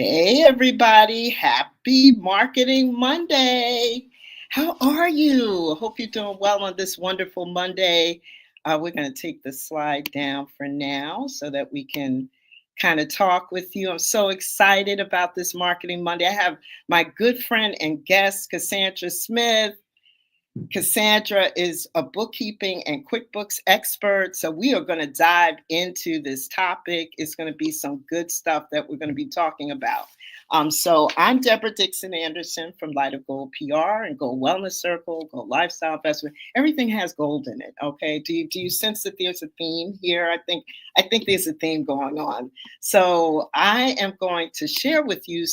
Hey, everybody. Happy Marketing Monday. How are you? I hope you're doing well on this wonderful Monday. We're going to take the slide down for now so that we can kind of talk with you. I'm so excited about this Marketing Monday. I have my good friend and guest, Cassandra Smith. Cassandra is a bookkeeping and QuickBooks expert. So we are going to dive into this topic. It's going to be some good stuff that we're going to be talking about. So I'm Debra Dixon-Anderson from Light of Gold PR and Gold Wellness Circle, Gold Lifestyle Investment. Everything has gold in it. Okay. Do you sense that there's a theme here? I think there's a theme going on. So I am going to share with you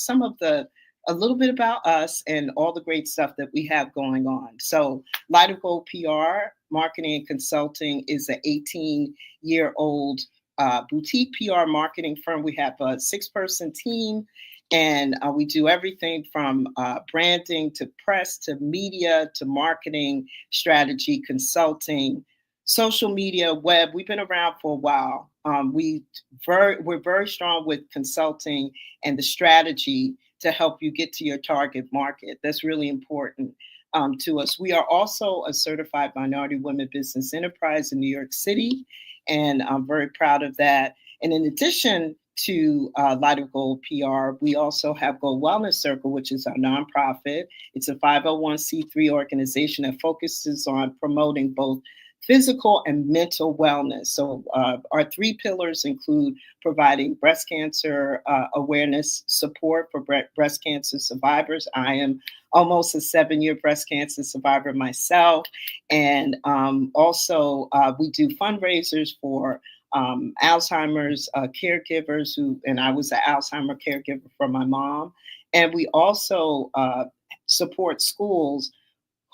a little bit about us and all the great stuff that we have going on. So Light of Gold PR, Marketing and Consulting is an 18-year-old boutique PR marketing firm. We have a 6-person team, and we do everything from branding to press to media to marketing, strategy, consulting, social media, web. We've been around for a while. We're very strong with consulting and the strategy to help you get to your target market. That's really important to us. We are also a certified minority women business enterprise in New York City, and I'm very proud of that. And in addition to Light of Gold PR, we also have Gold Wellness Circle, which is our nonprofit. It's a 501c3 organization that focuses on promoting both physical and mental wellness. So our 3 pillars include providing breast cancer awareness support for breast cancer survivors. I am almost a 7-year breast cancer survivor myself. And also we do fundraisers for Alzheimer's caregivers and I was an Alzheimer caregiver for my mom. And we also support schools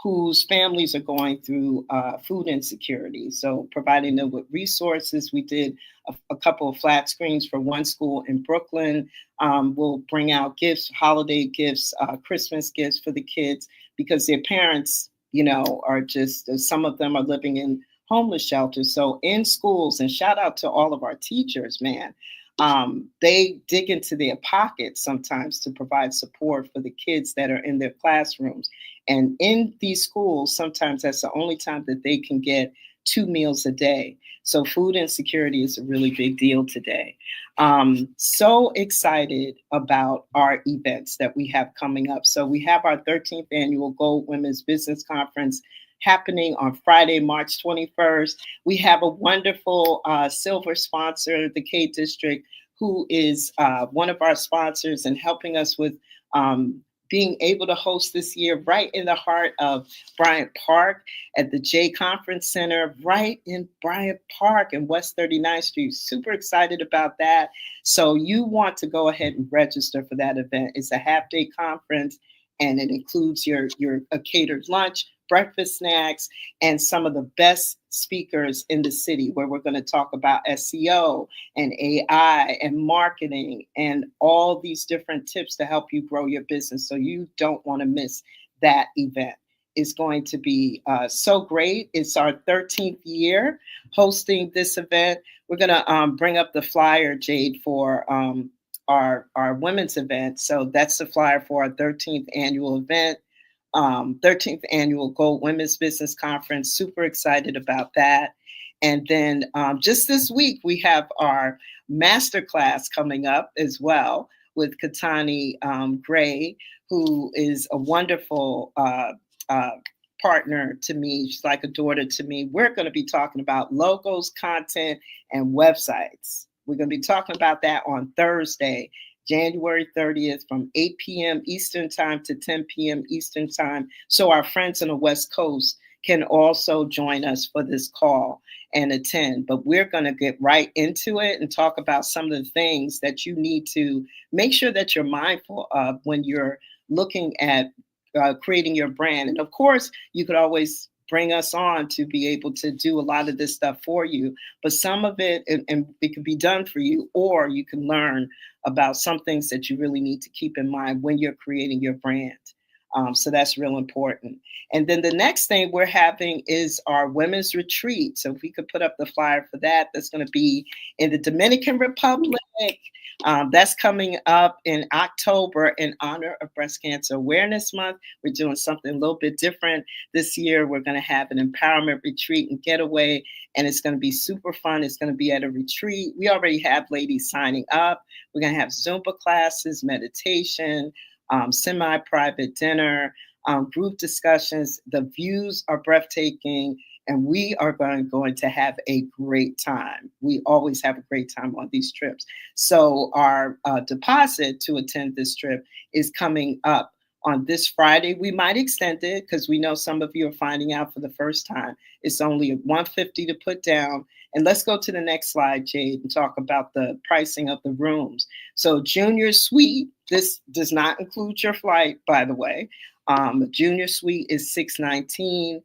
whose families are going through food insecurity. So providing them with resources. We did a couple of flat screens for one school in Brooklyn. We'll bring out gifts, holiday gifts, Christmas gifts for the kids because their parents, are just, some of them are living in homeless shelters. So in schools, and shout out to all of our teachers, man, they dig into their pockets sometimes to provide support for the kids that are in their classrooms. And in these schools, sometimes that's the only time that they can get 2 meals a day. So food insecurity is a really big deal today. So excited about our events that we have coming up. So we have our 13th annual Gold Women's Business Conference happening on Friday, March 21st. We have a wonderful silver sponsor, the K District, who is one of our sponsors and helping us with being able to host this year right in the heart of Bryant Park at the J Conference Center, right in Bryant Park and West 39th Street. Super excited about that. So you want to go ahead and register for that event. It's a half-day conference, and it includes a catered lunch, breakfast snacks, and some of the best speakers in the city, where we're going to talk about SEO and AI and marketing and all these different tips to help you grow your business. So you don't want to miss that event. It's going to be so great. It's our 13th year hosting this event. We're going to bring up the flyer, Jade, for our women's event. So that's the flyer for our 13th annual event. 13th annual Gold Women's Business Conference. Super excited about that. And then just this week, we have our masterclass coming up as well with Katani Gray, who is a wonderful partner to me. She's like a daughter to me. We're going to be talking about logos, content, and websites. We're going to be talking about that on Thursday, January 30th from 8 p.m. Eastern Time to 10 p.m. Eastern Time. So our friends on the West Coast can also join us for this call and attend. But we're going to get right into it and talk about some of the things that you need to make sure that you're mindful of when you're looking at creating your brand. And of course, you could always bring us on to be able to do a lot of this stuff for you. But some of it, and it can be done for you, or you can learn about some things that you really need to keep in mind when you're creating your brand. So that's real important. And then the next thing we're having is our women's retreat. So if we could put up the flyer for that, that's going to be in the Dominican Republic. That's coming up in October in honor of Breast Cancer Awareness Month. We're doing something a little bit different this year. We're going to have an empowerment retreat and getaway, and it's going to be super fun. It's going to be at a retreat. We already have ladies signing up. We're going to have Zumba classes, meditation, semi-private dinner, group discussions. The views are breathtaking, and we are going to have a great time. We always have a great time on these trips. So our deposit to attend this trip is coming up on this Friday. We might extend it because we know some of you are finding out for the first time. It's only $150 to put down. And let's go to the next slide, Jade, and talk about the pricing of the rooms. So junior suite, this does not include your flight, by the way. Junior suite is $619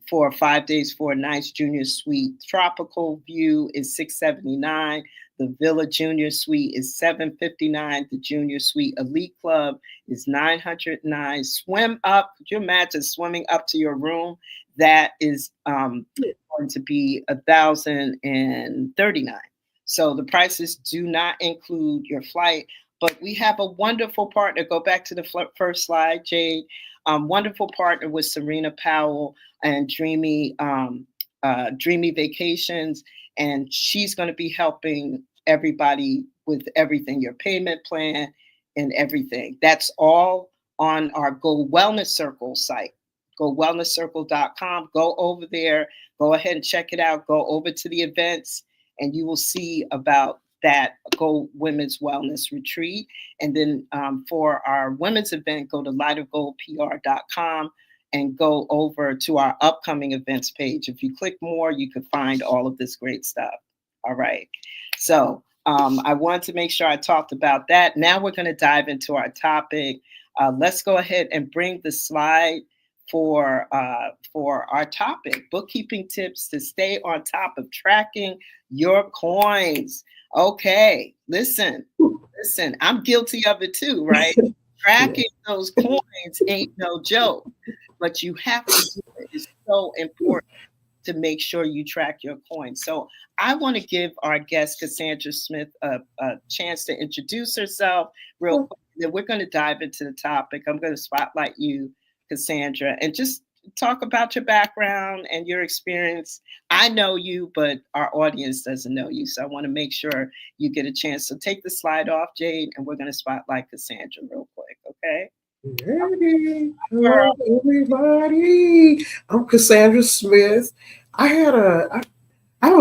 for 5 days, 4 nights. Junior suite tropical view is $679. The Villa Junior Suite is $759. The Junior Suite Elite Club is $909. Swim up. Could you imagine swimming up to your room? That is going to be $1,039. So the prices do not include your flight. But we have a wonderful partner. Go back to the first slide, Jade. Wonderful partner with Serena Powell and Dreamy Vacations. And she's going to be helping everybody with everything, your payment plan and everything. That's all on our Go Wellness Circle site, gowellnesscircle.com. Go over there. Go ahead and check it out. Go over to the events, and you will see about that Go Women's Wellness Retreat. And then for our women's event, go to lightofgoldpr.com and go over to our upcoming events page. If you click more, you can find all of this great stuff. All right. So I wanted to make sure I talked about that. Now we're going to dive into our topic. Let's go ahead and bring the slide for our topic, bookkeeping tips to stay on top of tracking your coins. Okay, listen, I'm guilty of it too, right? Tracking those coins ain't no joke, but you have to do it. It's so important to make sure you track your coins. So I want to give our guest, Cassandra Smith, a chance to introduce herself real quick. Then we're going to dive into the topic. I'm going to spotlight you, Cassandra, and just talk about your background and your experience. I know you, but our audience doesn't know you. So I want to make sure you get a chance. So take the slide off, Jade, and we're going to spotlight Cassandra real quick, okay? Hey, hello, everybody. I'm Cassandra Smith. I have a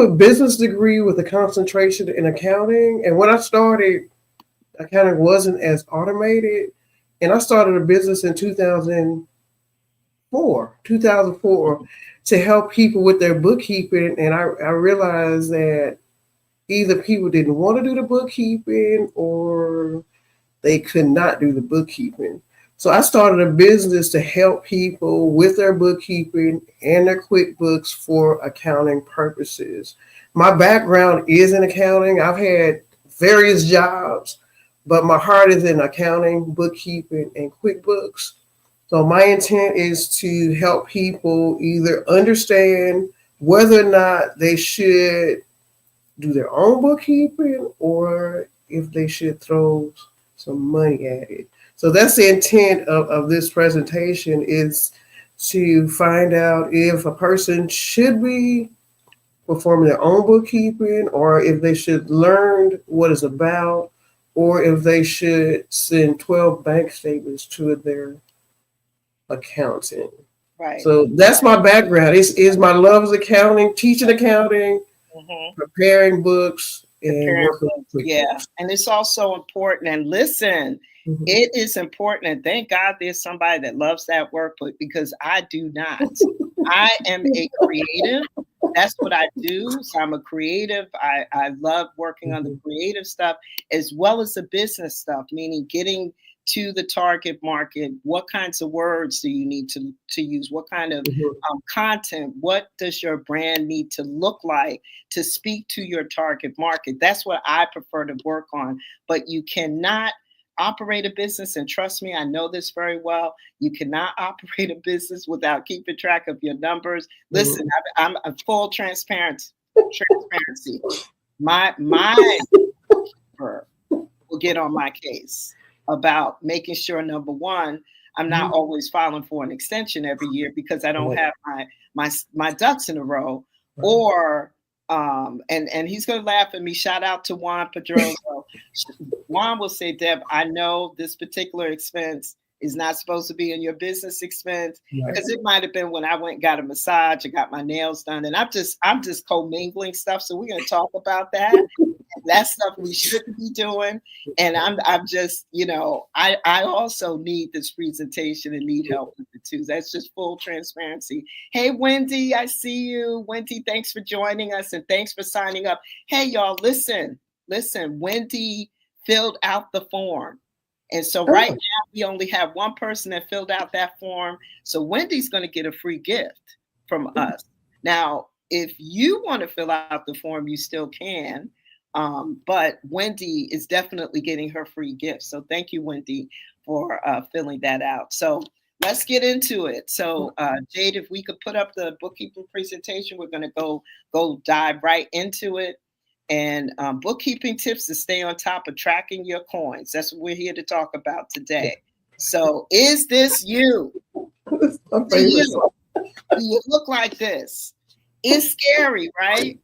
business degree with a concentration in accounting. And when I started, accounting wasn't as automated. And I started a business in 2004 to help people with their bookkeeping. And I realized that either people didn't want to do the bookkeeping or they could not do the bookkeeping. So I started a business to help people with their bookkeeping and their QuickBooks for accounting purposes. My background is in accounting. I've had various jobs, but my heart is in accounting, bookkeeping, and QuickBooks. So my intent is to help people either understand whether or not they should do their own bookkeeping or if they should throw some money at it. So that's the intent of this presentation, is to find out if a person should be performing their own bookkeeping or if they should learn what it's about or if they should send 12 bank statements to their accountant. Right. So that's my background. Is my love is accounting, teaching accounting, preparing books, and working with yeah. And it's also important. And listen, it is important. And thank God there's somebody that loves that work, but because I do not. I am a creative. That's what I do. So I'm a creative. I love working on the creative stuff as well as the business stuff, meaning getting to the target market. What kinds of words do you need to use? What kind of content? What does your brand need to look like to speak to your target market? That's what I prefer to work on. But you cannot operate a business, and trust me, I know this very well, you cannot operate a business without keeping track of your numbers. Listen, I'm a full transparency. My keeper will get on my case about making sure, number one, I'm not always filing for an extension every year because I don't have my ducks in a row. Or and he's gonna laugh at me. Shout out to Juan Pedroso. Juan will say, Deb, I know this particular expense is not supposed to be in your business expense, because it might have been when I went and got a massage, I got my nails done, and I'm just commingling stuff. So we're gonna talk about that. That's stuff we shouldn't be doing. And I'm just, I also need this presentation and need help with it too. That's just full transparency. Hey, Wendy, I see you. Wendy, thanks for joining us and thanks for signing up. Hey, y'all, listen, Wendy filled out the form. And so right now we only have one person that filled out that form. So Wendy's going to get a free gift from us. Now, if you want to fill out the form, you still can. But Wendy is definitely getting her free gift. So thank you, Wendy, for filling that out. So let's get into it. So Jade, if we could put up the bookkeeping presentation, we're going to go dive right into it. And bookkeeping tips to stay on top of tracking your coins. That's what we're here to talk about today. So is this you? Do you look like this? It's scary, right?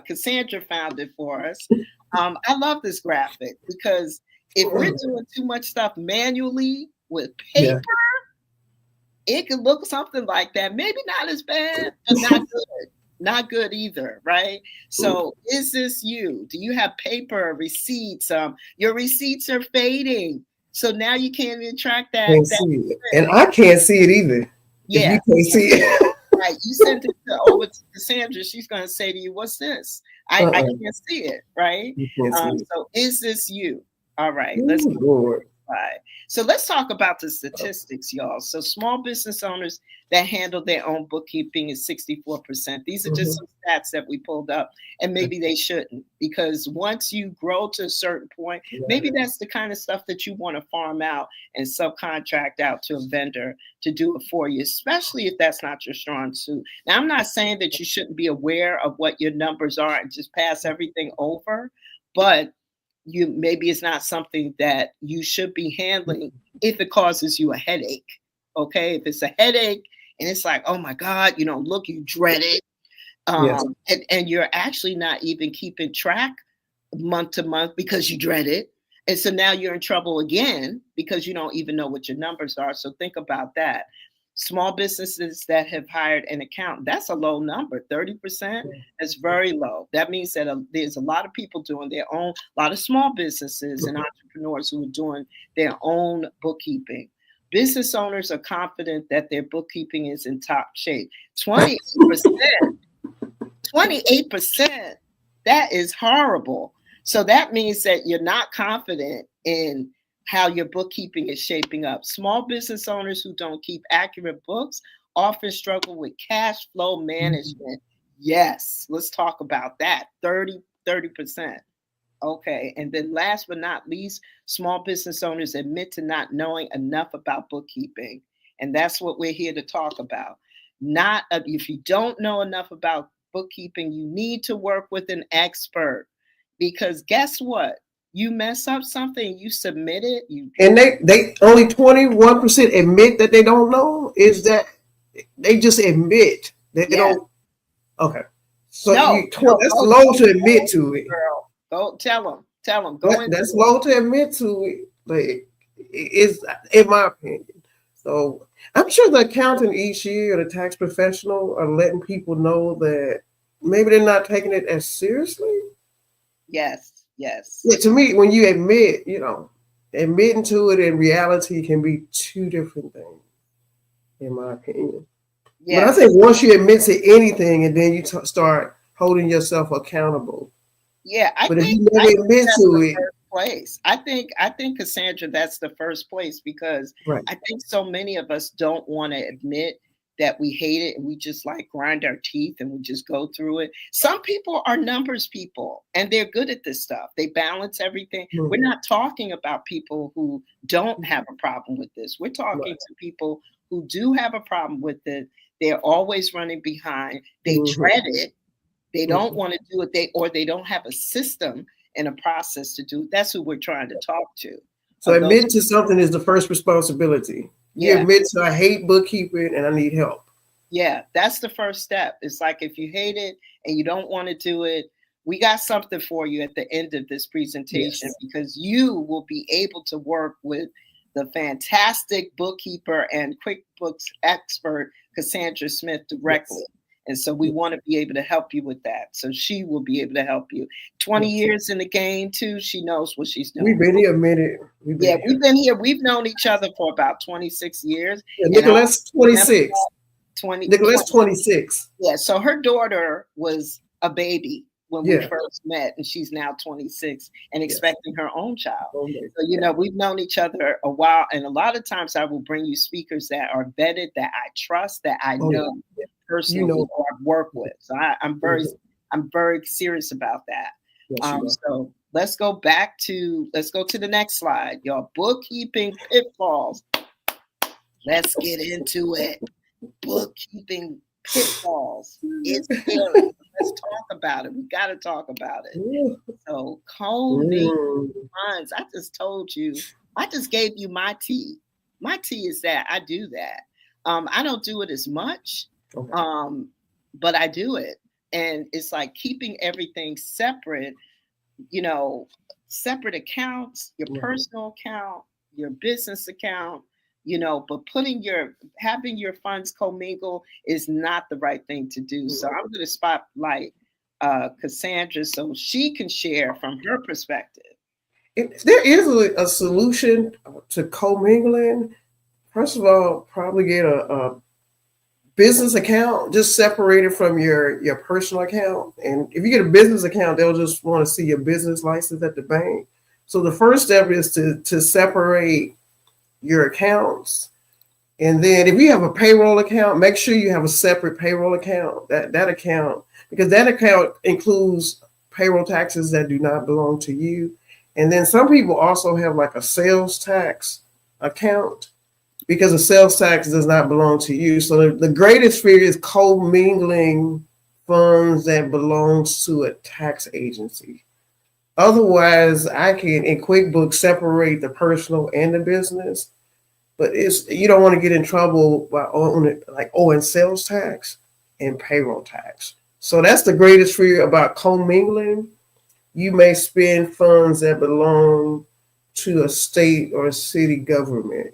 Cassandra found it for us. I love this graphic because if we're doing too much stuff manually with paper, it could look something like that. Maybe not as bad, but not good. Not good either, right? So is this you? Do you have paper, receipts? Your receipts are fading. So now you can't even track that. And I can't see it either. Yeah. You can't see it. Right. You sent it over to Cassandra. She's going to say to you, what's this? I can't see it, right? So is this you? All right. Let's go. Right. So let's talk about the statistics, y'all. So small business owners that handle their own bookkeeping is 64%. These are just some stats that we pulled up, and maybe they shouldn't, because once you grow to a certain point, maybe that's the kind of stuff that you want to farm out and subcontract out to a vendor to do it for you, especially if that's not your strong suit. Now, I'm not saying that you shouldn't be aware of what your numbers are and just pass everything over, but maybe it's not something that you should be handling if it causes you a headache. Okay, if it's a headache and it's like, oh my God, look, you dread it. And you're actually not even keeping track month to month because you dread it. And so now you're in trouble again because you don't even know what your numbers are. So think about that. Small businesses that have hired an accountant, that's a low number. 30%, that's very low. That means that there's a lot of people doing their own, a lot of small businesses and entrepreneurs who are doing their own bookkeeping. Business owners are confident that their bookkeeping is in top shape. 28%, that is horrible. So that means that you're not confident in how your bookkeeping is shaping up. Small business owners who don't keep accurate books often struggle with cash flow management. Yes, let's talk about that. 30%. Okay, and then last but not least, small business owners admit to not knowing enough about bookkeeping. And that's what we're here to talk about. If you don't know enough about bookkeeping, you need to work with an expert, because guess what? You mess up something, you submit it. And they only 21% admit that they don't know. Is that they just admit that they don't? Okay, so that's low to admit to it. Girl, go tell them. That's low to admit to it, but it's in my opinion. So I'm sure the accountant each year, or the tax professional, are letting people know that maybe they're not taking it as seriously. Yes. Yeah, to me, when you admit, admitting to it and reality can be two different things, in my opinion. Yes. But I think once you admit to anything and then you start holding yourself accountable. Yeah, but if you never admit to it, place. I think Cassandra, that's the first place, because I think so many of us don't want to admit that we hate it and we just like grind our teeth and we just go through it. Some people are numbers people and they're good at this stuff. They balance everything. Mm-hmm. We're not talking about people who don't have a problem with this. We're talking to people who do have a problem with it. They're always running behind. They dread it. They don't want to do it. They don't have a system and a process to do it. That's who we're trying to talk to. So admit to something is the first responsibility. You admit to, I hate bookkeeping and I need help. Yeah, that's the first step. It's like if you hate it and you don't want to do it, we got something for you at the end of this presentation because you will be able to work with the fantastic bookkeeper and QuickBooks expert, Cassandra Smith, directly. And so we want to be able to help you with that. So she will be able to help you. 20 years in the game, too. She knows what she's doing. We've been here a minute. We've been here. We've known each other for about 26 years. Yeah, Nicolette's 26. Nicolette's 26. Yeah, so her daughter was a baby when we first met, and she's now 26 and expecting her own child. So, we've known each other a while, and a lot of times I will bring you speakers that are vetted, that I trust, that I know personally or I've worked with. So I'm very serious about that. So let's go to the next slide, y'all. Bookkeeping pitfalls. Let's get into it. Bookkeeping pitfalls. It's scary. Let's talk about it. We got to talk about it. So coding funds. I just told you. I just gave you my tea. My tea is that I do that. I don't do it as much, but I do it. And it's like keeping everything separate, separate accounts, your personal account, your business account, but having your funds commingle is not the right thing to do. So I'm going to spotlight Cassandra so she can share from her perspective. If there is a solution to commingling, first of all, probably get a business account, just separated from your personal account. And if you get a business account, they'll just want to see your business license at the bank. So the first step is to separate your accounts. And then if you have a payroll account, make sure you have a separate payroll account, that account, because that account includes payroll taxes that do not belong to you. And then some people also have like a sales tax account because the sales tax does not belong to you. So the greatest fear is commingling funds that belongs to a tax agency. Otherwise, I can, in QuickBooks, separate the personal and the business, but you don't want to get in trouble by owing sales tax and payroll tax. So that's the greatest fear about commingling. You may spend funds that belong to a state or a city government.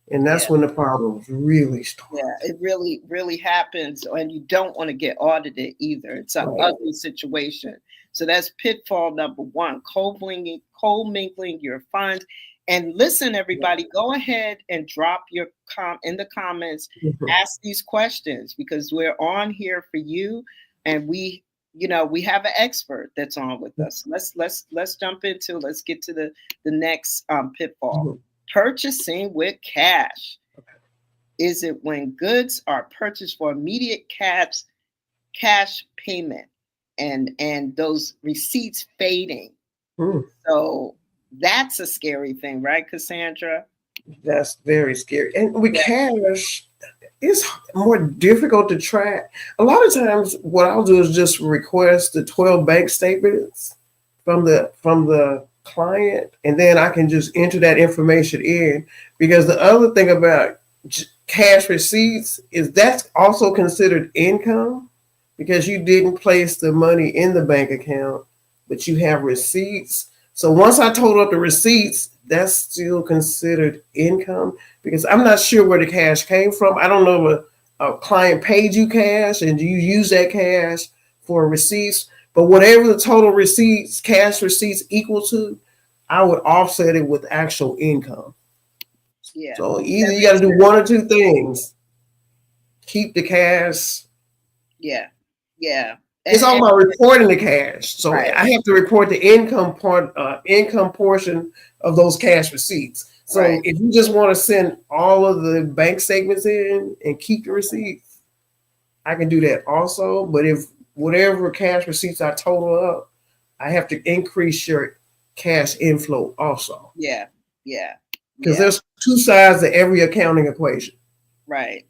And that's when the problems really start. Yeah, it really, really happens. And you don't want to get audited either. It's an ugly situation. So that's pitfall number one, co-mingling your funds. And listen, everybody, go ahead and drop your in the comments, ask these questions because we're on here for you. And we have an expert that's on with us. Let's jump into, let's get to the next pitfall. Purchasing with cash. Is it when goods are purchased for immediate cash payment and those receipts fading? So that's a scary thing, right, Cassandra? That's very scary. And with cash, it's more difficult to track. A lot of times what I'll do is just request the 12 bank statements from the client, and then I can just enter that information in, because the other thing about cash receipts is that's also considered income because you didn't place the money in the bank account, but you have receipts. So once I total up the receipts, that's still considered income because I'm not sure where the cash came from. I don't know if a client paid you cash and you use that cash for receipts. But whatever the total receipts, cash receipts equal to, I would offset it with actual income. Yeah. So either you got to do one or two things. Keep the cash. Yeah. It's all about reporting the cash. So I have to report the income portion of those cash receipts. So if you just want to send all of the bank statements in and keep the receipts, I can do that also. But if whatever cash receipts I total up, I have to increase your cash inflow also. Yeah. Because there's two sides to every accounting equation. Right.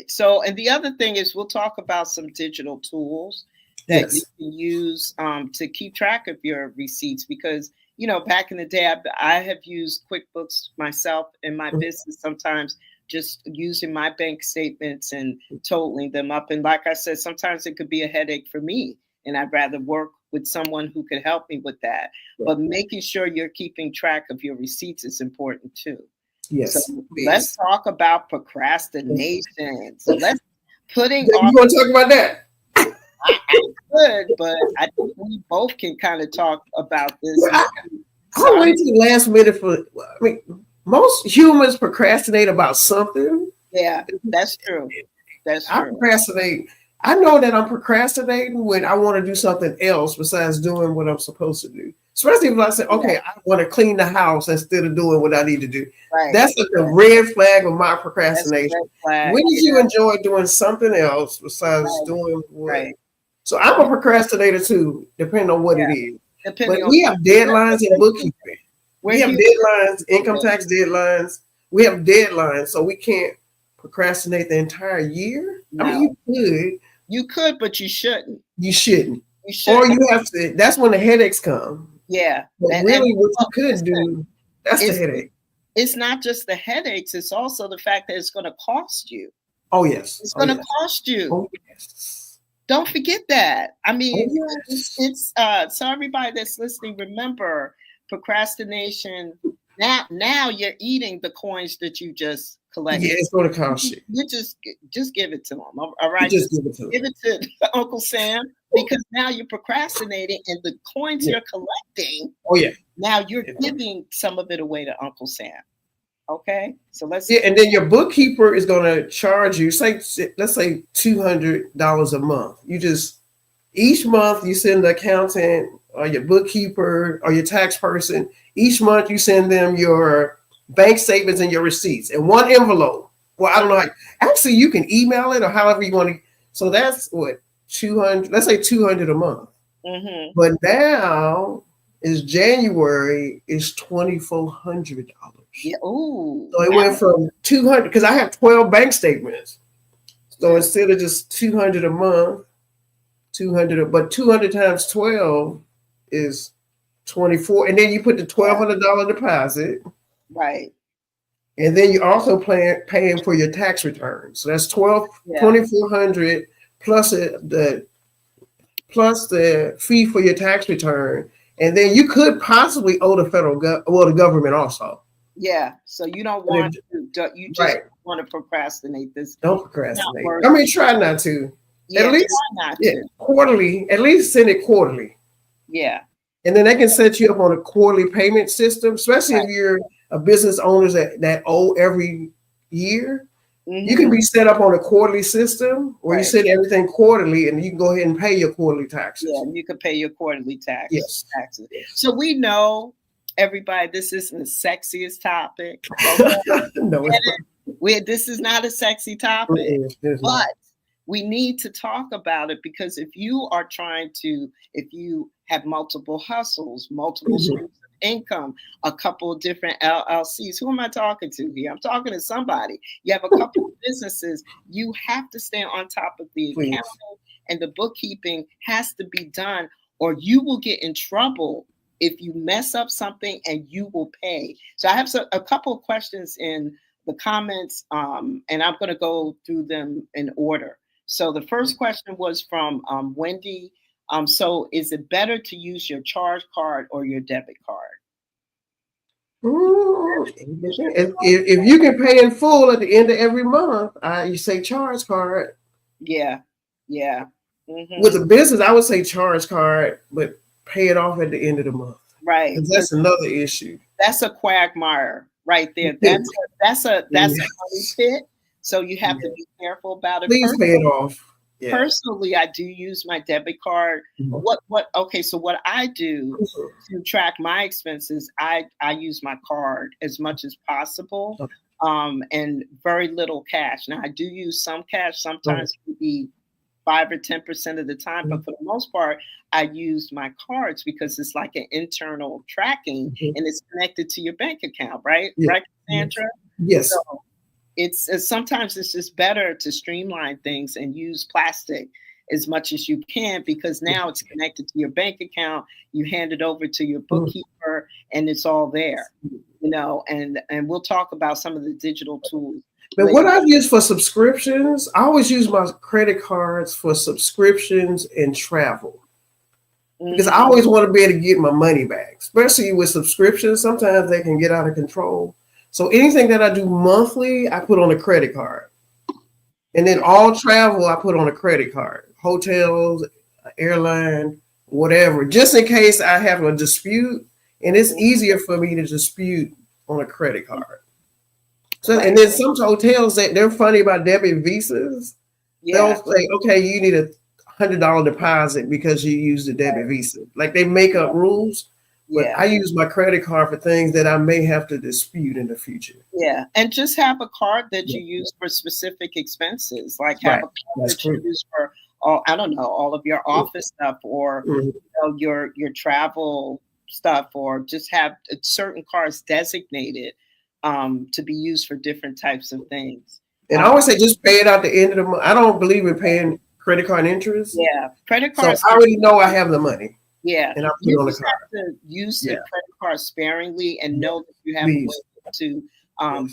So, and the other thing is, we'll talk about some digital tools that you can use to keep track of your receipts, because back in the day, I have used QuickBooks myself in my business, sometimes just using my bank statements and totaling them up. And like I said, sometimes it could be a headache for me, and I'd rather work with someone who could help me with that. But making sure you're keeping track of your receipts is important too. Yes. So let's talk about procrastination. So let's putting. You want to talk about that? I could, but I think we both can kind of talk about this. I'll wait till the last minute for. I mean, most humans procrastinate about something. Yeah, that's true. I procrastinate. I know that I'm procrastinating when I want to do something else besides doing what I'm supposed to do. Especially if I say, okay, I want to clean the house instead of doing what I need to do. Right. That's like a red flag of my procrastination. When did you enjoy doing something else besides doing what? Right. So I'm a procrastinator too, depending on what it is. But we have deadlines in bookkeeping. We have deadlines, income tax deadlines. We have deadlines, so we can't procrastinate the entire year. No. I mean, you could, but you shouldn't. You shouldn't. Or you have to. That's when the headaches come. Yeah. But really, what you could do, that's the headache. It's not just the headaches. It's also the fact that it's going to cost you. Oh, yes. It's going to cost you. Oh, yes. Don't forget that. I mean, it's so everybody that's listening, remember, procrastination. Now you're eating the coins that you just collected. Yeah, it's going to cost you. You just give it to them. All right, just give it to them. Give it to Uncle Sam, because now you're procrastinating, and the coins you're collecting. Oh yeah. Now you're giving some of it away to Uncle Sam. Okay, so let's. Yeah, and then your bookkeeper is going to charge you, let's say $200 a month. You just each month you send the accountant or your bookkeeper or your tax person. Each month you send them your bank statements and your receipts in one envelope. Well, I don't know. Actually, you can email it or however you want to. So that's what 200. Let's say 200 a month. Mm-hmm. But now is January is $2,400. Yeah. Ooh. So it went from 200 because I have 12 bank statements. So instead of just 200 a month, 200, but 200 times 12 is 24, and then you put the $1,200 deposit. Right. And then you also paying for your tax return. So that's $2,400 plus the fee for your tax return. And then you could possibly owe the the government also. Yeah. So you don't want to, you just want to procrastinate this. Don't procrastinate. I mean, try not to. Yeah, at least quarterly, at least send it quarterly. Yeah. And then they can set you up on a quarterly payment system, especially if you're a business owner that owe every year. Mm-hmm. You can be set up on a quarterly system where you send everything quarterly, and you can go ahead and pay your quarterly taxes. Yeah, you can pay your quarterly taxes. Yes. So we know, everybody, this isn't the sexiest topic. No, this is not a sexy topic, but we need to talk about it, because if you have multiple hustles, multiple streams of income, a couple of different LLCs, who am I talking to here? I'm talking to somebody. You have a couple of businesses, you have to stay on top of the accounting, and the bookkeeping has to be done, or you will get in trouble if you mess up something, and you will pay. So I have a couple of questions in the comments, and I'm going to go through them in order. So the first question was from Wendy. So is it better to use your charge card or your debit card? If you can pay in full at the end of every month, you say charge card. Yeah. Mm-hmm. With a business, I would say charge card, but pay it off at the end of the month. Right. That's another issue. That's a quagmire right there. That's a money pit. So you have to be careful about it. Please pay it off. Personally, I do use my debit card. Okay, so what I do to track my expenses, I use my card as much as possible, and very little cash. Now I do use some cash, sometimes maybe 5 or 10% of the time, but for the most part, I use my cards because it's like an internal tracking and it's connected to your bank account, right? Right, Cassandra? Yes. So it's sometimes it's just better to streamline things and use plastic as much as you can, because now it's connected to your bank account. You hand it over to your bookkeeper and it's all there, and we'll talk about some of the digital tools. But what I've used for subscriptions, I always use my credit cards for subscriptions and travel. Because I always want to be able to get my money back, especially with subscriptions. Sometimes they can get out of control. So anything that I do monthly, I put on a credit card. And then all travel, I put on a credit card. Hotels, airline, whatever. Just in case I have a dispute. And it's easier for me to dispute on a credit card. So, and then some hotels, they're funny about debit visas. They'll say, okay, you need a $100 deposit because you use the debit visa. Like they make up rules. But I use my credit card for things that I may have to dispute in the future. Yeah, and just have a card that you use for specific expenses. Like have a card that you use for all of your office stuff, or your travel stuff, or just have certain cards designated to be used for different types of things. And I always say just pay it out the end of the month. I don't believe in paying credit card interest. Yeah, credit cards. So I already know I have the money. Yeah, and I put it on the card. Have to use the credit card sparingly and know that you have a way to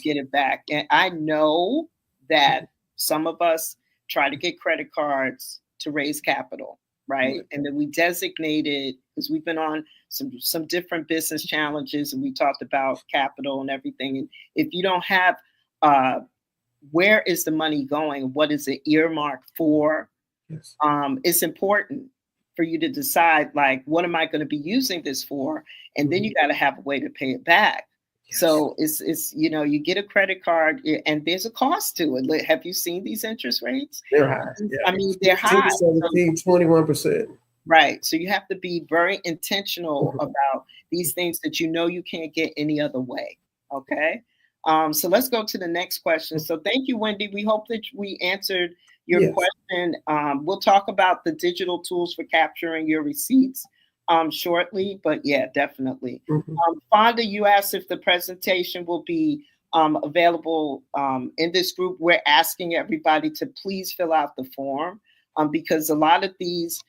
get it back. And I know that some of us try to get credit cards to raise capital, right? And then we designated, because we've been on some different business challenges and we talked about capital and everything. And if you don't have where is the money going, what is it earmarked for, it's important for you to decide, like, what am I going to be using this for? And then you got to have a way to pay it back. So it's you get a credit card and there's a cost to it. Have you seen these interest rates? They're high. I mean, they're high. 17, 21%. Right. So you have to be very intentional about these things that you can't get any other way. Okay. So let's go to the next question. So thank you, Wendy. We hope that we answered your question. We'll talk about the digital tools for capturing your receipts shortly, but yeah, definitely. Fonda, you asked if the presentation will be available in this group. We're asking everybody to please fill out the form because a lot of these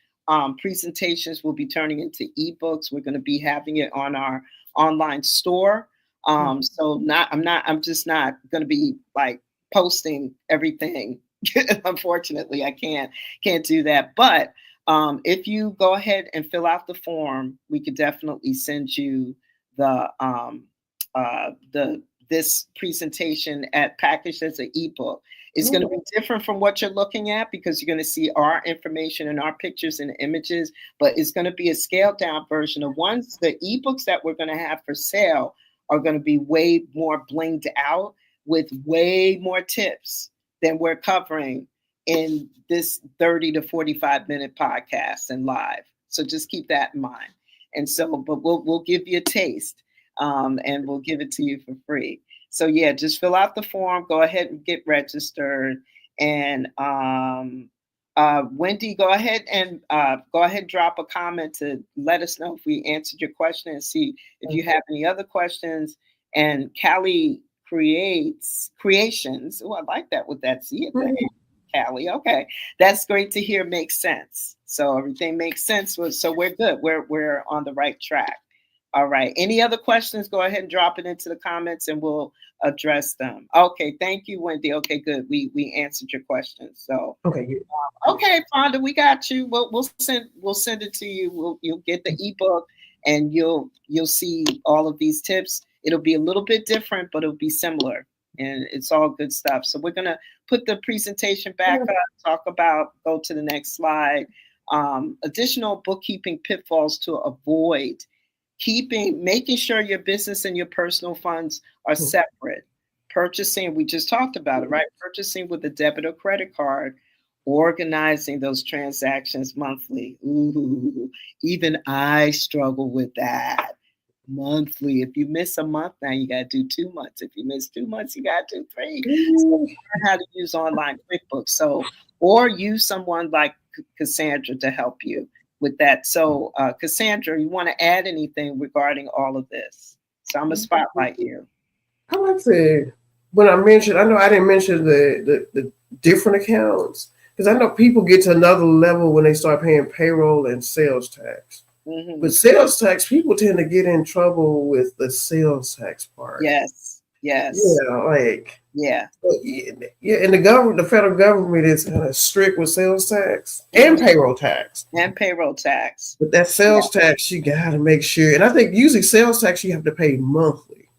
presentations will be turning into ebooks. We're going to be having it on our online store. I'm just not going to be like posting everything. Unfortunately, I can't do that. But if you go ahead and fill out the form, we could definitely send you this presentation packaged as an ebook. It's going to be different from what you're looking at because you're going to see our information and our pictures and images, but it's going to be a scaled down version of ones. The ebooks that we're going to have for sale are going to be way more blinged out with way more tips than we're covering in this 30 to 45 minute podcast and live. So just keep that in mind. And so, but we'll give you a taste and we'll give it to you for free. So yeah, just fill out the form, go ahead and get registered. And Wendy, go ahead and drop a comment to let us know if we answered your question and see if you have any other questions. And Callie Creations. Oh, I like that with that C at the end. Callie. Okay. That's great to hear. Makes sense. So everything makes sense. So we're good. We're on the right track. All right. Any other questions? Go ahead and drop it into the comments and we'll address them. Okay. Thank you, Wendy. Okay, good. We answered your questions. So okay, good. Okay, Fonda, we got you. We'll send it to you. You'll get the ebook and you'll see all of these tips. It'll be a little bit different, but it'll be similar. And it's all good stuff. So we're going to put the presentation back up, go to the next slide. Additional bookkeeping pitfalls to avoid. Making sure your business and your personal funds are separate. Purchasing, we just talked about it, right? Purchasing with a debit or credit card Organizing those transactions monthly. Ooh, even I struggle with that. Monthly. If you miss a month now, you got to do 2 months. If you miss 2 months, you got to do three. So learn how to use online QuickBooks. So, or use someone like Cassandra to help you with that. So, Cassandra, you want to add anything regarding all of this? So I'm going to spotlight you. I like to, when I know I didn't mention the different accounts, because I know people get to another level when they start paying payroll and sales tax. Mm-hmm. But sales tax, people tend to get in trouble with the sales tax part. Yes. Yeah, yeah. And the federal government is kind of strict with sales tax and payroll tax. But that sales tax, you got to make sure. And I think usually sales tax, you have to pay monthly.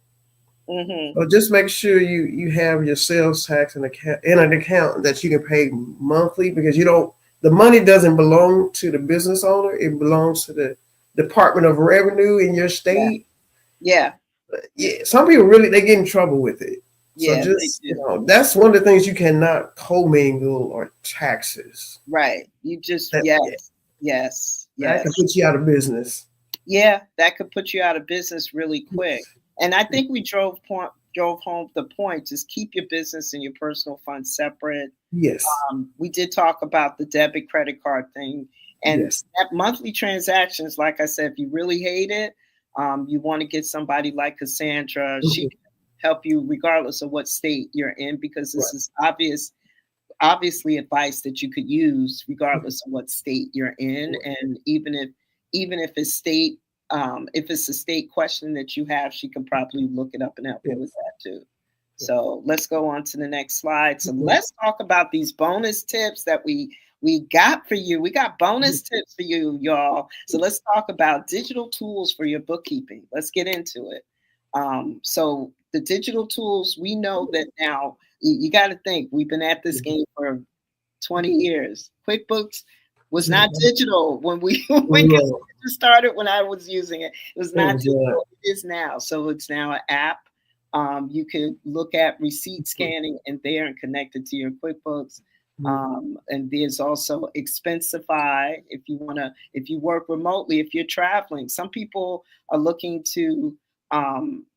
Mm-hmm. So just make sure you have your sales tax in an account that you can pay monthly, because the money doesn't belong to the business owner. It belongs to the Department of Revenue in your state. Yeah. Some people they get in trouble with it. So that's one of the things you cannot commingle or taxes. Right. You just yes. That can put you out of business. Yeah, that could put you out of business really quick. And I think we drove home the point: just keep your business and your personal funds separate. Yes. We did talk about the debit credit card thing, and that monthly transactions. Like I said, if you really hate it, you want to get somebody like Cassandra. Mm-hmm. She can help you regardless of what state you're in, because this is obviously advice that you could use regardless of what state you're in. And even if it's a state question that you have, she can probably look it up and help you with that too. So let's go on to the next slide. So let's talk about these bonus tips that we got for you. We got bonus tips for you, y'all. So let's talk about digital tools for your bookkeeping. Let's get into it. So the digital tools, we know that now you got to think, we've been at this game for 20 years. QuickBooks was not digital when started, when I was using it. It was not digital. It is now. So it's now an app. You could look at receipt scanning in there and connect it to your QuickBooks. And there's also Expensify if you work remotely, if you're traveling. Some people are looking to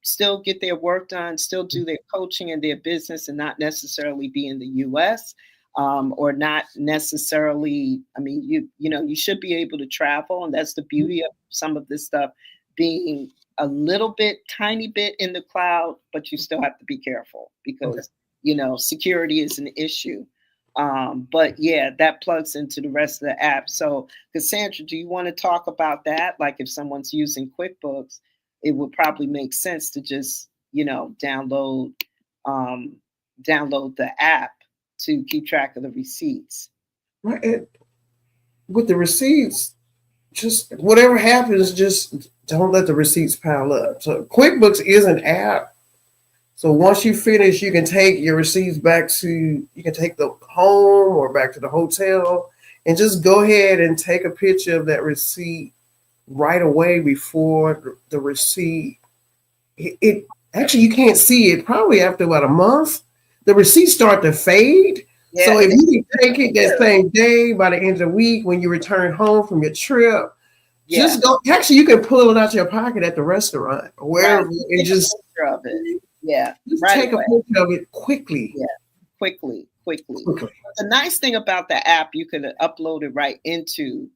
still get their work done, still do their coaching and their business, and not necessarily be in the US. Or not necessarily, you should be able to travel. And that's the beauty of some of this stuff being a tiny bit in the cloud, but you still have to be careful because, security is an issue. But that plugs into the rest of the app. So Cassandra, do you want to talk about that? Like if someone's using QuickBooks, it would probably make sense to just, download the app to keep track of the receipts. Right. And with the receipts, just whatever happens, just don't let the receipts pile up. So QuickBooks is an app. So once you finish, you can take your receipts you can take the home or back to the hotel and just go ahead and take a picture of that receipt right away before the receipt. It actually, you can't see it probably after about a month. The receipts start to fade. Yeah, so if you can take it that same day, by the end of the week, when you return home from your trip, just go. Actually, you can pull it out your pocket at the restaurant or wherever and just take a picture of it. Just take a picture of it quickly. Yeah, quickly. The nice thing about the app, you can upload it right into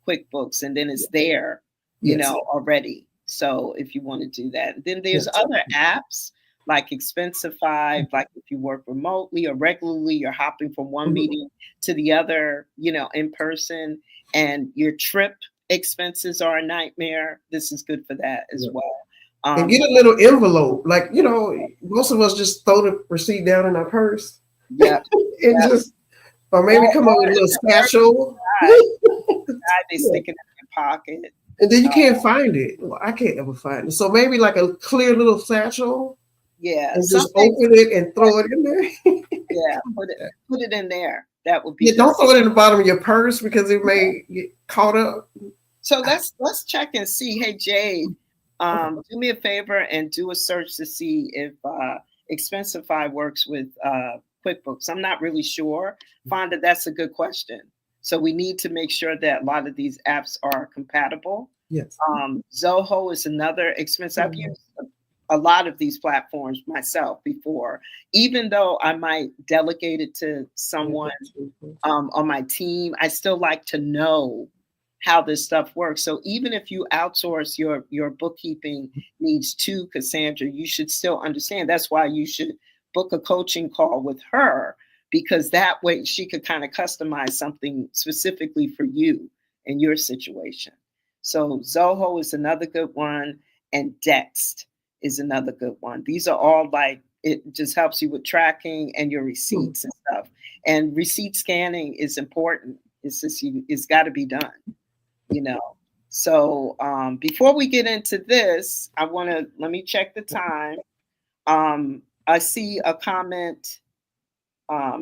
QuickBooks, and then it's there, already. So if you want to do that, then there's other apps like Expensify, like if you work remotely or regularly, you're hopping from one meeting to the other, in person, and your trip expenses are a nightmare. This is good for that as well. And get a little envelope. Like, most of us just throw the receipt down in our purse. Yeah. Or maybe come up with a little satchel. They stick it in your pocket. And then you can't find it. Well, I can't ever find it. So maybe like a clear little satchel. Yeah. And just open it and throw it in there. Put it in there. That would be. Don't throw it in the bottom of your purse because it may get caught up. So let's check and see. Hey, Jade, do me a favor and do a search to see if Expensify works with QuickBooks? I'm not really sure. Fonda, that's a good question. So we need to make sure that a lot of these apps are compatible. Yes. Zoho is another expense. I've used a lot of these platforms myself before, even though I might delegate it to someone on my team. I still like to know how this stuff works. So even if you outsource your bookkeeping needs to Cassandra, you should still understand. That's why you should book a coaching call with her, because that way she could kind of customize something specifically for you and your situation. So Zoho is another good one, and Dext is another good one. These are all like, it just helps you with tracking and your receipts and stuff. And receipt scanning is important. It's just it's got to be done, you know. So before we get into this, let me check the time. I see a comment.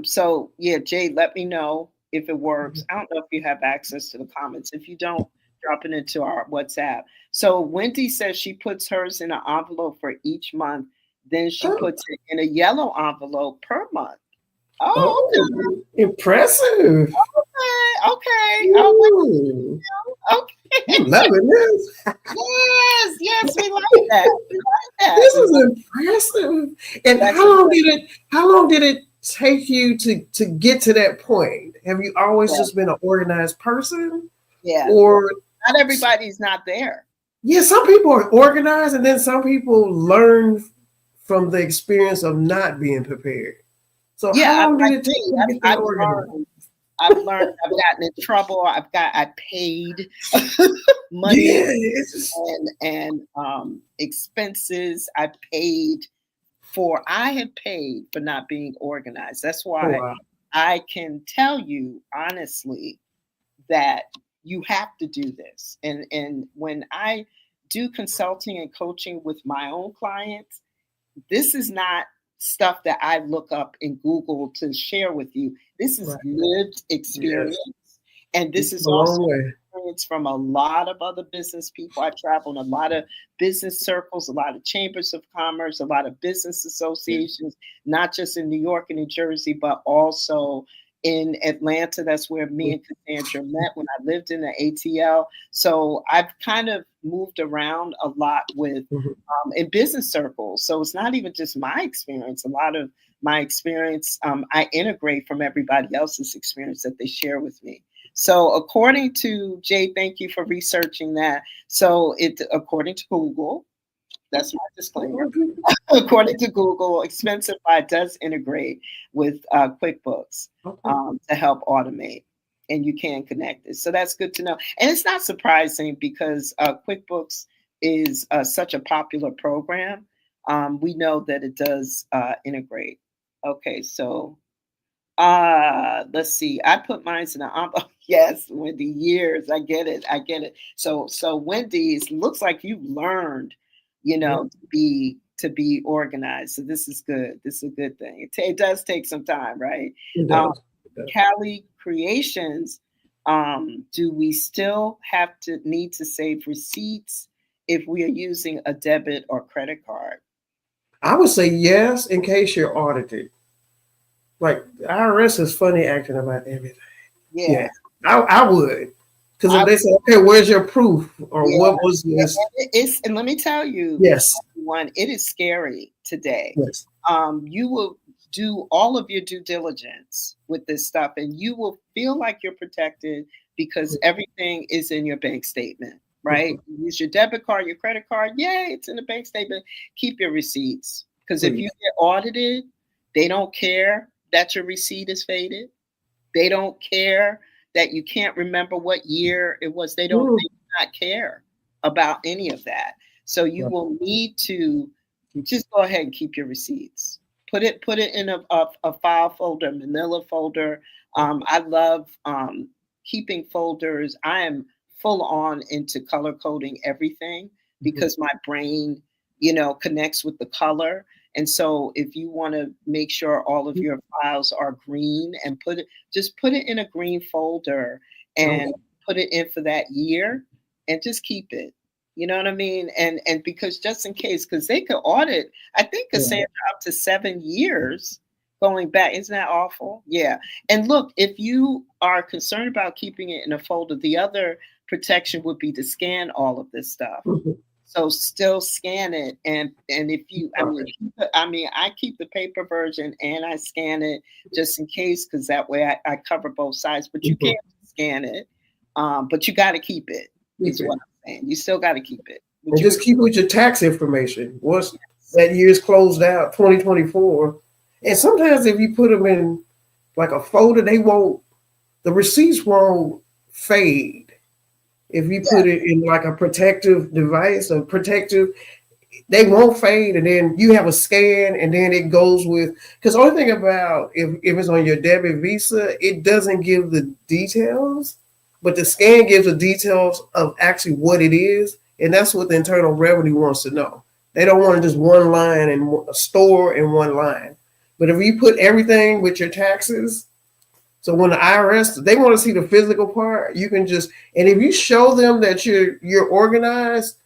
So yeah, Jay, let me know if it works. I don't know if you have access to the comments. If you don't, drop it into our WhatsApp. So Wendy says she puts hers in an envelope for each month. Then she puts it in a yellow envelope per month. Oh, okay. Impressive. Okay. Ooh. Okay. I'm loving this. Yes, we like that. This is impressive. And how long did it take you to get to that point? Have you always just been an organized person? Yeah. Or not everybody's not there. Yeah, some people are organized, and then some people learn from the experience of not being prepared. So how long did it take you to get that organized? I've learned, I've gotten in trouble. I paid money and expenses. I had paid for not being organized. That's why I can tell you honestly that you have to do this. And when I do consulting and coaching with my own clients, this is not stuff that I look up in Google to share with you. This is lived experience. Yes. And this is also experience from a lot of other business people. I travel in a lot of business circles, a lot of chambers of commerce, a lot of business associations, not just in New York and New Jersey, but also in Atlanta. That's where me and Cassandra met when I lived in the ATL. So I've kind of moved around a lot with in business circles. So it's not even just my experience. A lot of my experience, I integrate from everybody else's experience that they share with me. So according to Jay, thank you for researching that. So according to Google, that's my disclaimer. According to Google, Expensify does integrate with QuickBooks to help automate, and you can connect it. So that's good to know. And it's not surprising because QuickBooks is such a popular program. We know that it does integrate. Okay, so let's see. I put mine in an envelope. Yes, Wendy, years. I get it. So Wendy, it looks like you learned, to be organized. So this is good. This is a good thing. It does take some time, right? It does. Cali Creations, do we still need to save receipts if we are using a debit or credit card? I would say yes, in case you're audited. Like the IRS is funny acting about everything. Yeah. I would. Because if they say, okay, where's your proof? Or what was this? And let me tell you, everyone, it is scary today. Yes. You will do all of your due diligence with this stuff, and you will feel like you're protected because everything is in your bank statement, right? You use your debit card, your credit card. Yay, it's in the bank statement. Keep your receipts. Because if you get audited, they don't care that your receipt is faded. They don't care that you can't remember what year it was. They do not care about any of that. So you will need to just go ahead and keep your receipts. Put it in a file folder, manila folder. I love keeping folders. I am full on into color coding everything because my brain, connects with the color. And so if you want to make sure all of your files are green and put it in a green folder and put it in for that year and just keep it. You know what I mean? And because just in case, because they could audit, I think Cassandra up to 7 years going back. Isn't that awful? Yeah. And look, if you are concerned about keeping it in a folder, the other protection would be to scan all of this stuff. Mhm. So still scan it, and if you, Right. I keep the paper version and I scan it just in case, because that way I cover both sides. But you Mhm. can't scan it, but you got to keep it. Keep Is what it. I'm saying. You still got to keep it. Would And you just agree? keep it with your tax information. Once that year's closed out, 2024. And sometimes if you put them in like a folder, the receipts won't fade. If you Yeah, put it in like a protective device, they won't fade. And then you have a scan and then it goes with, because the only thing about if it's on your debit Visa, it doesn't give the details, but the scan gives the details of actually what it is. And that's what the Internal Revenue wants to know. They don't want just one line and a store in one line. But if you put everything with your taxes, so when the IRS, they want to see the physical part, you can just, and if you show them that you're organized,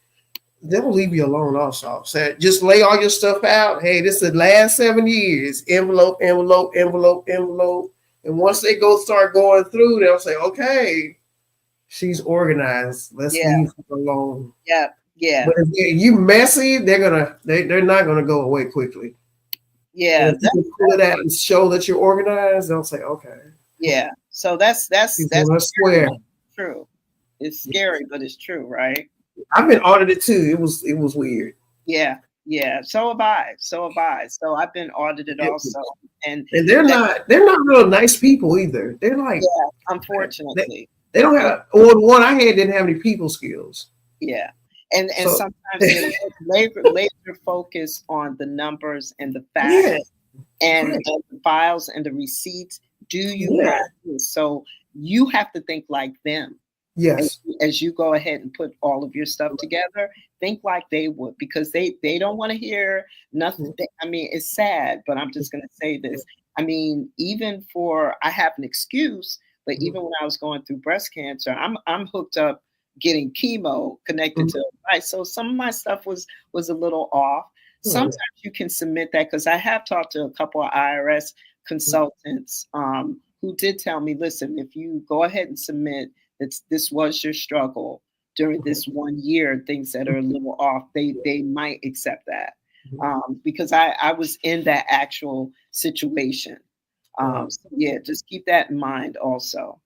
they'll leave you alone also. So just lay all your stuff out. Hey, this is the last 7 years. Envelope, envelope, envelope, envelope. And once they start going through, they'll say, okay, she's organized. Let's yeah, leave her alone. yeah, yeah, But if you messy, they're not gonna go away quickly. And yeah. if you can pull it out and show that you're organized, they'll say, okay. Yeah. So that's People I swear. true. It's scary, but it's true, right? I've been audited too. It was weird. Yeah, yeah. So have I. So have I. So I've been audited also, and And they're not real nice people either. They're like yeah, they, unfortunately, they don't yeah, have, or the one I had didn't have any people skills. yeah. And So sometimes they're laser focused on the numbers and the yeah, facts and right. the files and the receipts. Do you Yeah. have this? So you have to think like them. as, Yes. as you go ahead and put all of your stuff together, think like they would, because they don't want to hear nothing. I mean, it's sad, but I'm just going to say this. I mean, even for, I have an excuse, but even when I was going through breast cancer, I'm hooked up getting chemo connected to right. So some of my stuff was a little off. Sometimes you can submit that, because I have talked to a couple of IRS consultants who did tell me, listen, if you go ahead and submit this was your struggle during this 1 year, things that are a little off, they might accept that, because I was in that actual situation. So yeah, just keep that in mind also.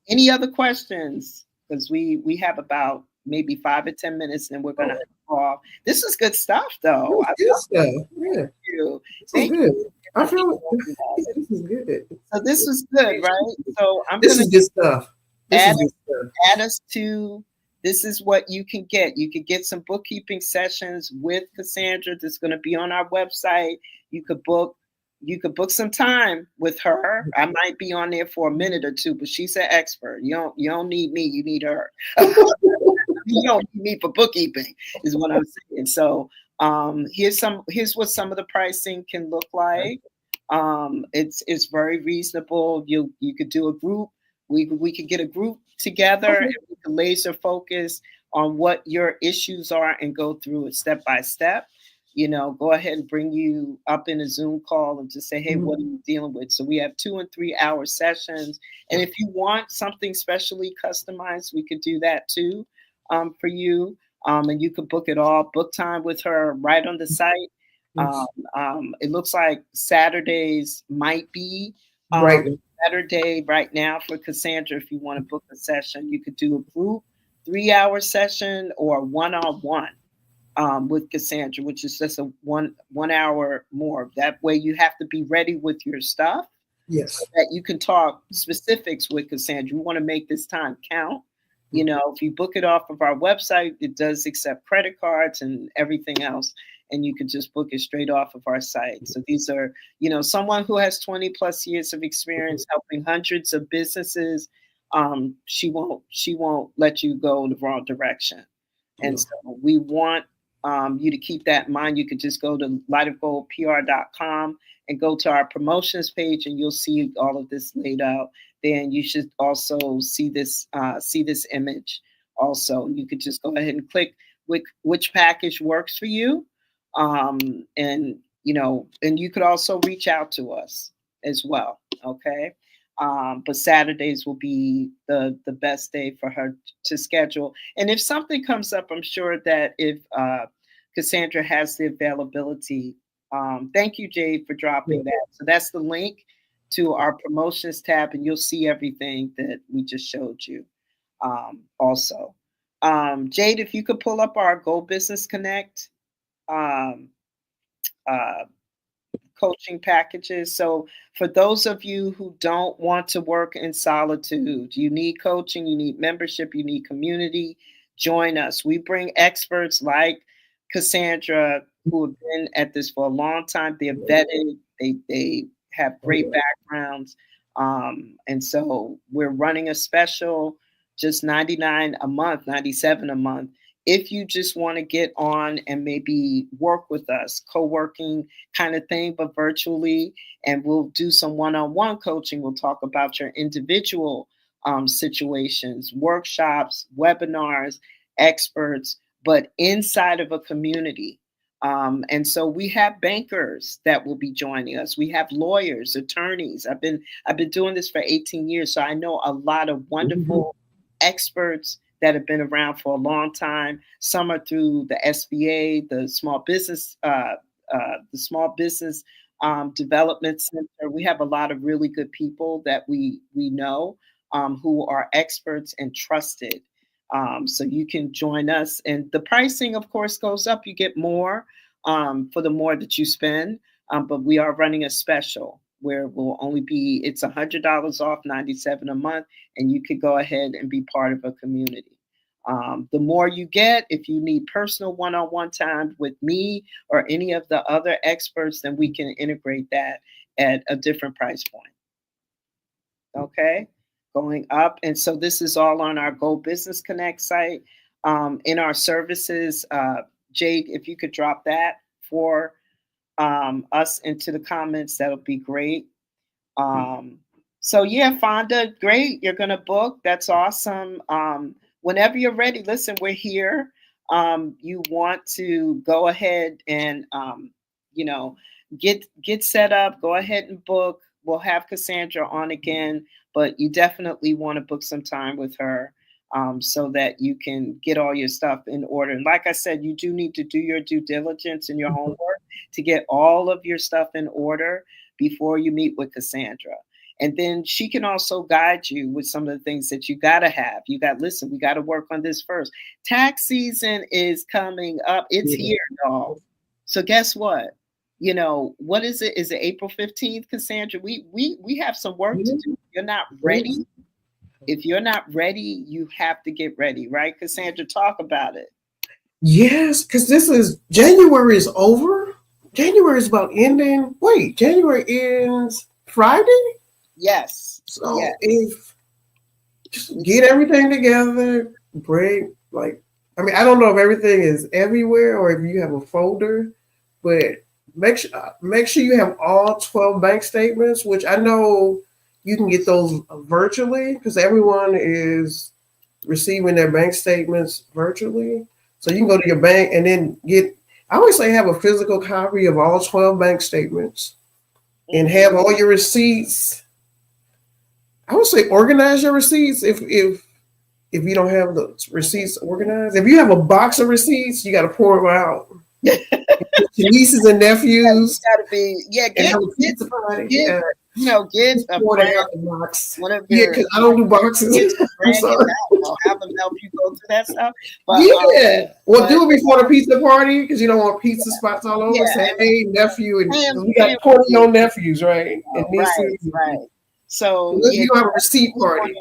Any other questions? Because we have about maybe 5 or 10 minutes, and then we're gonna hop off. This is good stuff, though. I Good love stuff. it. Yeah, Thank you. this is Thank good. you I for being feel organized. this is good. So this was good, right? So I'm This gonna is good stuff. This is add good stuff. add us to, this is what you can get. You could get some bookkeeping sessions with Cassandra that's going to be on our website. You could book some time with her. I might be on there for a minute or two, but she's an expert. You don't need me, you need her. You don't need me for bookkeeping, is what I'm saying. So here's what some of the pricing can look like. It's very reasonable. You could do a group. We could get a group together and we could laser focus on what your issues are and go through it step by step. Go ahead and bring you up in a Zoom call and just say, hey, what are you dealing with? So we have 2 and 3 hour sessions. And if you want something specially customized, we could do that too, for you. And you could book it all, book time with her right on the site. It looks like Saturdays might be Right. better day right now for Cassandra. If you want to book a session, you could do a group 3 hour session or one-on-one with Cassandra, which is just a 1 hour more. That way you have to be ready with your stuff so Yes. that you can talk specifics with Cassandra. We want to make this time count. If you book it off of our website, it does accept credit cards and everything else. And you can just book it straight off of our site. So these are, someone who has 20 plus years of experience helping hundreds of businesses. She won't let you go the wrong direction. And so we want you to keep that in mind. You could just go to lightofgoldpr.com and go to our promotions page, and you'll see all of this laid out. Then you should also see this image. Also, you could just go ahead and click which package works for you, and and you could also reach out to us as well. Okay. But Saturdays will be the best day for her to schedule. And if something comes up, I'm sure that if Cassandra has the availability, thank you, Jade, for dropping that. So that's the link to our promotions tab, and you'll see everything that we just showed you. Also, Jade, if you could pull up our Go Business Connect um, uh, coaching packages. So, for those of you who don't want to work in solitude, you need coaching, you need membership, you need community, join us. We bring experts like Cassandra who have been at this for a long time. They're vetted, they have great backgrounds. And so we're running a special, just 99 a month, 97 a month. If you just want to get on and maybe work with us, co-working kind of thing, but virtually, and we'll do some one-on-one coaching. We'll talk about your individual situations, workshops, webinars, experts, but inside of a community. And so we have bankers that will be joining us. We have lawyers, attorneys. I've been doing this for 18 years, so I know a lot of wonderful experts that have been around for a long time. Some are through the SBA, the Small Business Development Center. We have a lot of really good people that we know who are experts and trusted. So you can join us, and the pricing, of course, goes up. You get more for the more that you spend, but we are running a special where it's $100 off, 97 a month, and you could go ahead and be part of a community. The more you get, if you need personal one-on-one time with me or any of the other experts, then we can integrate that at a different price point. Okay, going up. And so this is all on our Go Business Connect site. In our services, Jade, if you could drop that for us into the comments, that'll be great. So yeah, Fonda, great. You're gonna book. That's awesome. Whenever you're ready, listen, we're here. You want to go ahead and get set up. Go ahead and book. We'll have Cassandra on again, but you definitely want to book some time with her so that you can get all your stuff in order. And like I said, you do need to do your due diligence and your homework to get all of your stuff in order before you meet with Cassandra. And then she can also guide you with some of the things that you got to have. We got to work on this first. Tax season is coming up. It's here, y'all. So guess what? What is it? Is it April 15th, Cassandra? We have some work to do. If you're not ready. If you're not ready, you have to get ready, right? Cassandra, talk about it. Yes, because January is over. January is about ending. Wait, January ends Friday? Yes. So if just get everything together, I don't know if everything is everywhere or if you have a folder, but make sure you have all 12 bank statements, which I know you can get those virtually because everyone is receiving their bank statements virtually. So you can go to your bank and then I always say have a physical copy of all 12 bank statements and have all your receipts. I would say organize your receipts if you don't have the receipts organized. If you have a box of receipts, you got to pour them out. Your nieces and nephews. Gotta be get a box. Because I don't do boxes. I'm sorry. I'll have them help you go through that stuff. But, do it before the pizza party because you don't want pizza spots all over. Say, hey, nephew, and we got 40 on nephews, right? And nieces. Right. So you have a receipt party.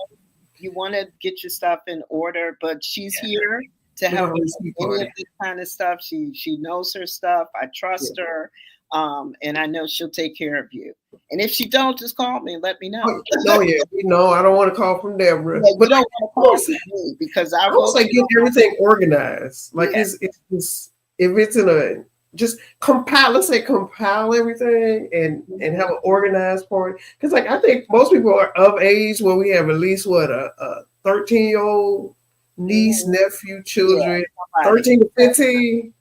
You want to get your stuff in order, but she's here to help you with any of this kind of stuff. She knows her stuff. I trust her. And I know she'll take care of you. And if she don't, just call me and let me know. I don't want to call from Debra. Yeah, but don't want to call from me because I will say get everything organized. Like if it's in a just compile, let's say compile everything and have an organized party. Because I think most people are of age where we have at least a 13-year-old niece, nephew, children, 13 to 15.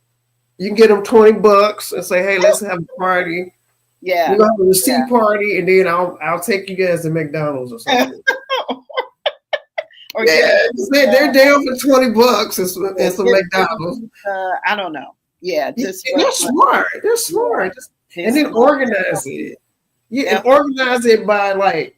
You can get them $20 and say, hey, let's have a party. Yeah. We're gonna have a receipt party, and then I'll take you guys to McDonald's or something. Or yeah, they're down for $20 and some McDonald's. I don't know. Yeah, just they're smart. They're smart. Yeah. And then organize it. Yeah, and organize it by like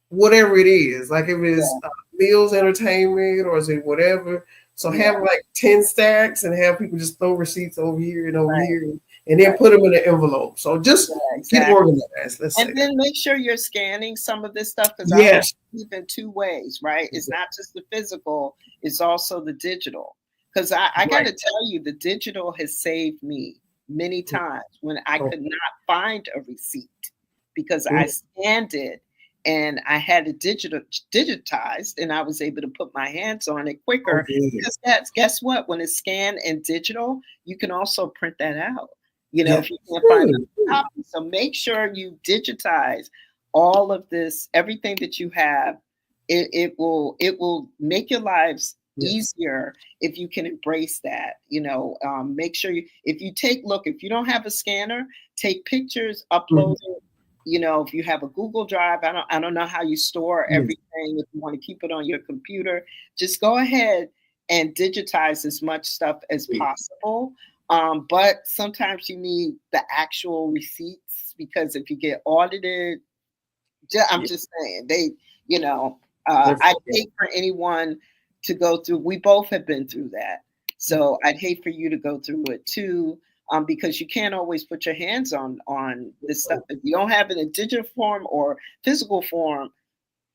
whatever it is. Like if it's meals, entertainment, or is it whatever. So have like 10 stacks and have people just throw receipts over here and over here, and then put them in an envelope. So just get organized. And then make sure you're scanning some of this stuff, because I keep in two ways, right? It's not just the physical, it's also the digital. Because I got to tell you, the digital has saved me many times when I could not find a receipt because I scanned it and I had it digitized, and I was able to put my hands on it quicker. Because guess what? When it's scanned and digital, you can also print that out. You know, if you can't find a copy. So make sure you digitize all of this, everything that you have. It will make your lives easier if you can embrace that. You know, make sure if you don't have a scanner, take pictures, upload it. You know, if you have a Google Drive, I don't know how you store everything. If you want to keep it on your computer, just go ahead and digitize as much stuff as possible. But sometimes you need the actual receipts, because if you get audited, I'm just saying, I'd hate for anyone to go through. We both have been through that. So I'd hate for you to go through it too. Because you can't always put your hands on this stuff. If you don't have it in digital form or physical form,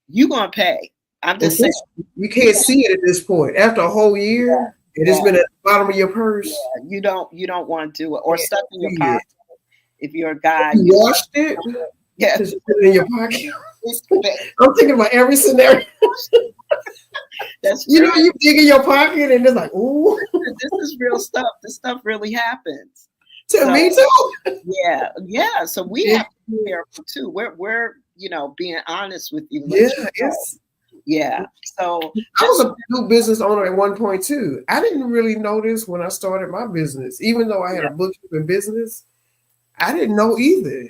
you're gonna pay. I'm just saying. You can't see it at this point. After a whole year, it has been at the bottom of your purse. You don't want to do it, or stuck in your pocket. If you're a guy, you washed it. Yeah, put it in your pocket. I'm thinking about every scenario. That's you dig in your pocket and it's like, ooh, this is real stuff. This stuff really happens. Me too. Yeah. So we have to be careful too. We're being honest with you. Yeah. So I was a new business owner at one point too. I didn't really notice when I started my business, even though I had a bookkeeping business, I didn't know either.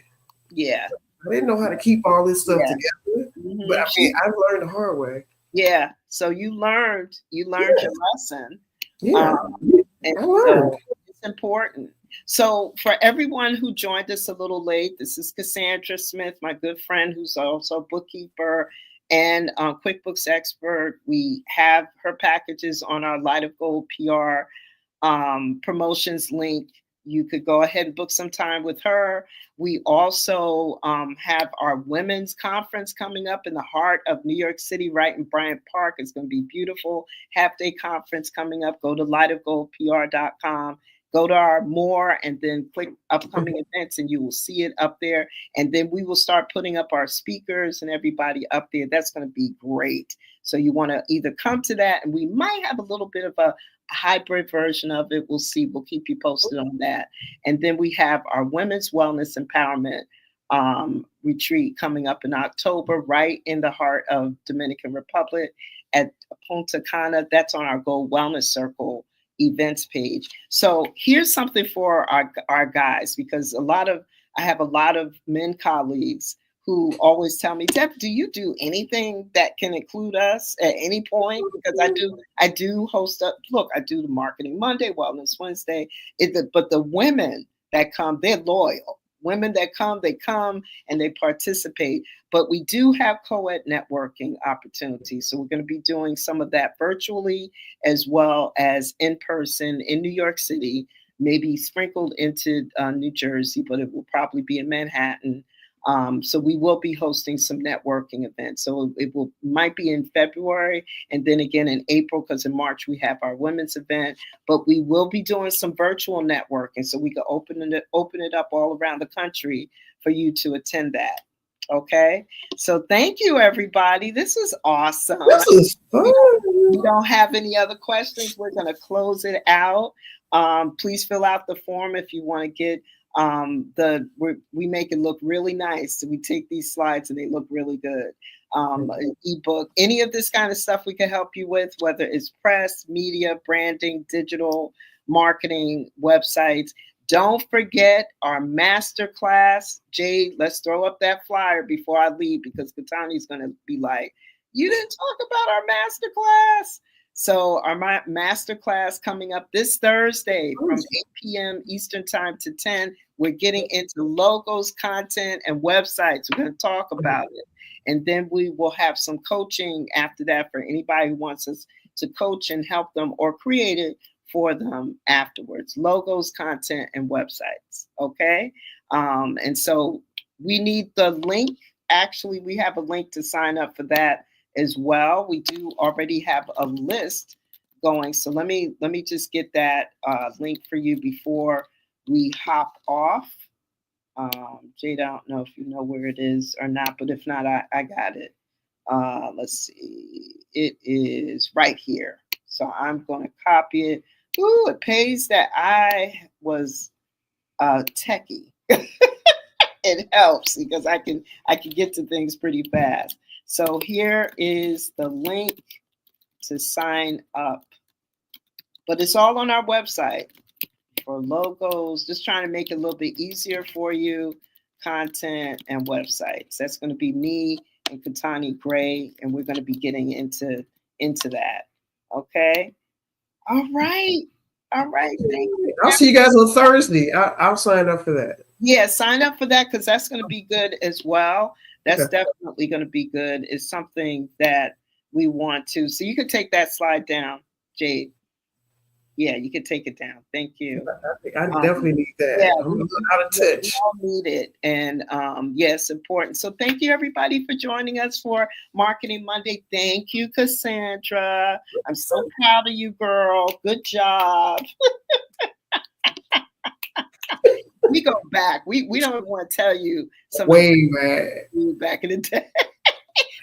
Yeah. I didn't know how to keep all this stuff together. But I mean, I learned the hard way. Yeah. So you learned your lesson. Yeah. And so it's important. So for everyone who joined us a little late, this is Cassandra Smith, my good friend, who's also a bookkeeper and QuickBooks expert. We have her packages on our Light of Gold PR promotions link. You could go ahead and book some time with her. We also have our women's conference coming up in the heart of New York City, right in Bryant Park. It's going to be beautiful. Half-day conference coming up. Go to lightofgoldpr.com. Go to our more and then click upcoming events and you will see it up there. And then we will start putting up our speakers and everybody up there. That's going to be great. So you want to either come to that, and we might have a little bit of a hybrid version of it. We'll see. We'll keep you posted on that. And then we have our Women's Wellness Empowerment retreat coming up in October, right in the heart of Dominican Republic at Punta Cana. That's on our Gold Wellness Circle events page. So here's something for our guys, because I have a lot of men colleagues who always tell me, Deb, do you do anything that can include us at any point? Because I do host I do the Marketing Monday, Wellness Wednesday. But the women that come, they're loyal. Women that come, they come and they participate. But we do have co-ed networking opportunities. So we're going to be doing some of that virtually as well as in person in New York City, maybe sprinkled into New Jersey, but it will probably be in Manhattan. So we will be hosting some networking events. So might be in February and then again in April, because in March we have our women's event. But we will be doing some virtual networking, so we can open it up all around the country for you to attend that. Okay, so thank you, everybody. This was awesome. This is fun. We don't have any other questions. We're going to close it out. Please fill out the form if you want to get we make it look really nice. So we take these slides and they look really good. An ebook, any of this kind of stuff we can help you with, whether it's press, media, branding, digital, marketing websites. Don't forget our masterclass. Jade, let's throw up that flyer before I leave because Katani's going to be like, you didn't talk about our masterclass. So our masterclass coming up this Thursday from 8 p.m. Eastern time to 10. We're getting into logos, content, and websites. We're going to talk about it. And then we will have some coaching after that for anybody who wants us to coach and help them or create it for them afterwards. Logos, content, and websites. Okay. And so we need the link. Actually, we have a link to sign up for that as well. We do already have a list going. So let me just get that link for you before we hop off. Jade, I don't know if you know where it is or not, but if not, I got it. Let's see. It is right here. So I'm going to copy it. Ooh, it pays that I was techie. It helps because I can get to things pretty fast. So here is the link to sign up. But it's all on our website for logos, just trying to make it a little bit easier for you, content and websites. That's going to be me and Katani Gray, and we're going to be getting into that. Okay. All right. Thank you. I'll see you guys on Thursday. I'll sign up for that. Yeah, sign up for that because that's going to be good as well. That's definitely going to be good. It's something that we want to. So you could take that slide down, Jade. Yeah, you could take it down. Thank you. I definitely need that. Yeah, I'm out of touch. We all need it. And it's important. So thank you, everybody, for joining us for Marketing Monday. Thank you, Cassandra. I'm so proud of you, girl. Good job. We go back. We don't want to tell you some way back in the day.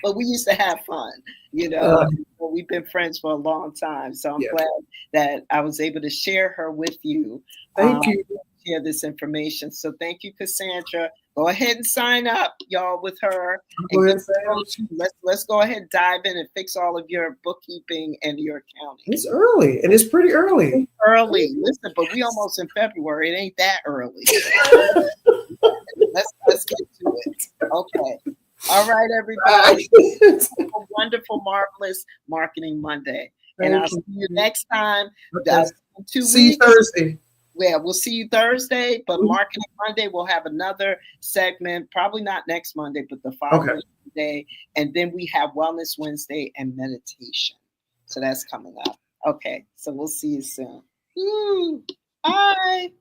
But we used to have fun, we've been friends for a long time. So I'm glad that I was able to share her with you. Thank you. Share this information. So thank you, Cassandra. Go ahead and sign up, y'all, with her. Let's go ahead and dive in and fix all of your bookkeeping and your accounting. It's early, and it's pretty early. It's early. Listen, but we almost in February. It ain't that early. Let's get to it. Okay. All right, everybody. Have a wonderful, marvelous Marketing Monday. And I'll see you next time. In 2 weeks. See you Thursday. Yeah, we'll see you Thursday. But Marketing Monday, we'll have another segment. Probably not next Monday, but the following day. And then we have Wellness Wednesday and meditation. So that's coming up. Okay, so we'll see you soon. Bye.